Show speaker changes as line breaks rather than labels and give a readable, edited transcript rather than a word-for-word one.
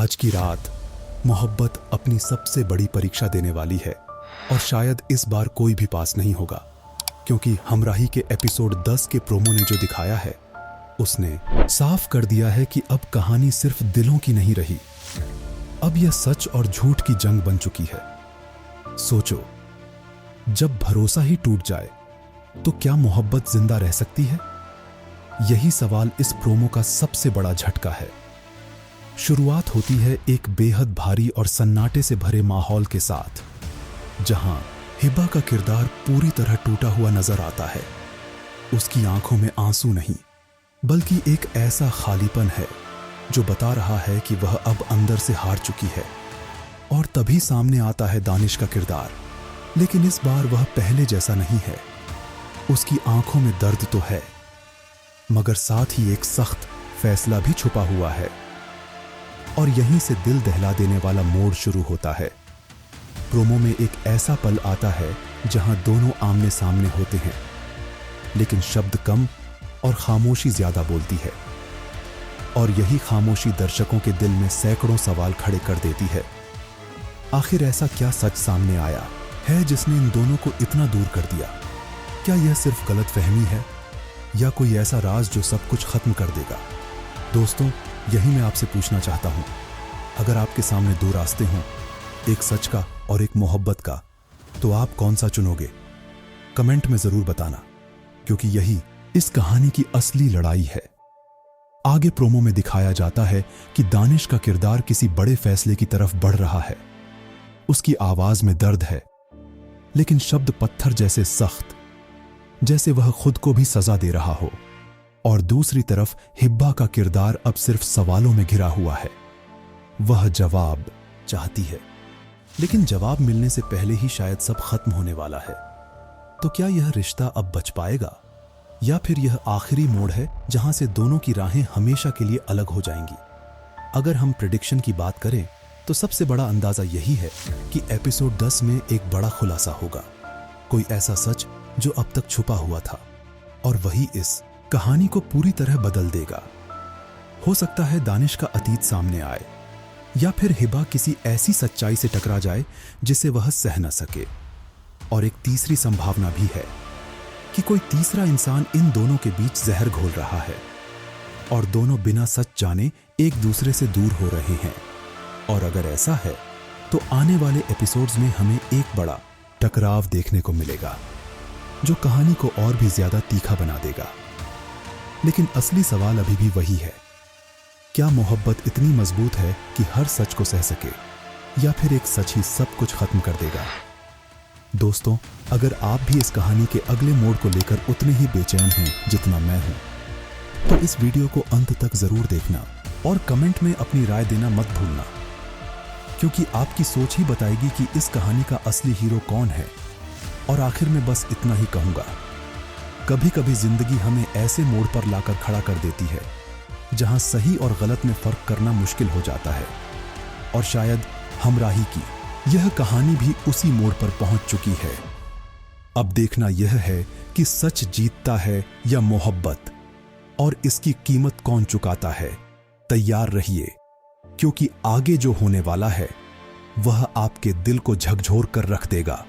आज की रात मोहब्बत अपनी सबसे बड़ी परीक्षा देने वाली है और शायद इस बार कोई भी पास नहीं होगा, क्योंकि हमराही के एपिसोड 10 के प्रोमो ने जो दिखाया है उसने साफ कर दिया है कि अब कहानी सिर्फ दिलों की नहीं रही, अब यह सच और झूठ की जंग बन चुकी है। सोचो, जब भरोसा ही टूट जाए तो क्या मोहब्बत जिंदा रह सकती है? यही सवाल इस प्रोमो का सबसे बड़ा झटका है। शुरुआत होती है एक बेहद भारी और सन्नाटे से भरे माहौल के साथ, जहां हिबा का किरदार पूरी तरह टूटा हुआ नजर आता है। उसकी आंखों में आंसू नहीं, बल्कि एक ऐसा खालीपन है जो बता रहा है कि वह अब अंदर से हार चुकी है। और तभी सामने आता है दानिश का किरदार, लेकिन इस बार वह पहले जैसा नहीं है। उसकी आंखों में दर्द तो है, मगर साथ ही एक सख्त फैसला भी छुपा हुआ है। और यहीं से दिल दहला देने वाला मोड़ शुरू होता है। प्रोमो में एक ऐसा पल आता है जहां दोनों आमने सामने होते हैं, लेकिन शब्द कम और खामोशी ज्यादा बोलती है। और यही खामोशी दर्शकों के दिल में सैकड़ों सवाल खड़े कर देती है। आखिर ऐसा क्या सच सामने आया है जिसने इन दोनों को इतना दूर कर दिया? क्या यह सिर्फ गलतफहमी है या कोई ऐसा राज जो सब कुछ खत्म कर देगा? दोस्तों, यही मैं आपसे पूछना चाहता हूं। अगर आपके सामने दो रास्ते हों, एक सच का और एक मोहब्बत का, तो आप कौन सा चुनोगे? कमेंट में जरूर बताना, क्योंकि यही इस कहानी की असली लड़ाई है। आगे प्रोमो में दिखाया जाता है कि दानिश का किरदार किसी बड़े फैसले की तरफ बढ़ रहा है। उसकी आवाज में दर्द है, लेकिन शब्द पत्थर जैसे सख्त, जैसे वह खुद को भी सजा दे रहा हो। और दूसरी तरफ हिब्बा का किरदार अब सिर्फ सवालों में घिरा हुआ है। वह जवाब चाहती है, लेकिन जवाब मिलने से पहले ही शायद सब खत्म होने वाला है। तो क्या यह रिश्ता अब बच पाएगा, या फिर यह आखिरी मोड़ है जहां से दोनों की राहें हमेशा के लिए अलग हो जाएंगी? अगर हम प्रेडिक्शन की बात करें तो सबसे बड़ा अंदाजा यही है कि एपिसोड 10 में एक बड़ा खुलासा होगा, कोई ऐसा सच जो अब तक छुपा हुआ था, और वही इस कहानी को पूरी तरह बदल देगा। हो सकता है दानिश का अतीत सामने आए, या फिर हिबा किसी ऐसी सच्चाई से टकरा जाए जिसे वह सह न सके। और एक तीसरी संभावना भी है कि कोई तीसरा इंसान इन दोनों के बीच जहर घोल रहा है, और दोनों बिना सच जाने एक दूसरे से दूर हो रहे हैं। और अगर ऐसा है तो आने वाले एपिसोड्स में हमें एक बड़ा टकराव देखने को मिलेगा, जो कहानी को और भी ज्यादा तीखा बना देगा। लेकिन असली सवाल अभी भी वही है, क्या मोहब्बत इतनी मजबूत है कि हर सच को सह सके, या फिर एक सच ही सब कुछ खत्म कर देगा? दोस्तों, अगर आप भी इस कहानी के अगले मोड़ को लेकर उतने ही बेचैन हैं जितना मैं हूं, तो इस वीडियो को अंत तक जरूर देखना और कमेंट में अपनी राय देना मत भूलना, क्योंकि आपकी सोच ही बताएगी कि इस कहानी का असली हीरो कौन है। और आखिर में बस इतना ही कहूंगा, कभी कभी जिंदगी हमें ऐसे मोड़ पर लाकर खड़ा कर देती है जहां सही और गलत में फर्क करना मुश्किल हो जाता है। और शायद हमराही की यह कहानी भी उसी मोड़ पर पहुंच चुकी है। अब देखना यह है कि सच जीतता है या मोहब्बत, और इसकी कीमत कौन चुकाता है। तैयार रहिए, क्योंकि आगे जो होने वाला है वह आपके दिल को झकझोर कर रख देगा।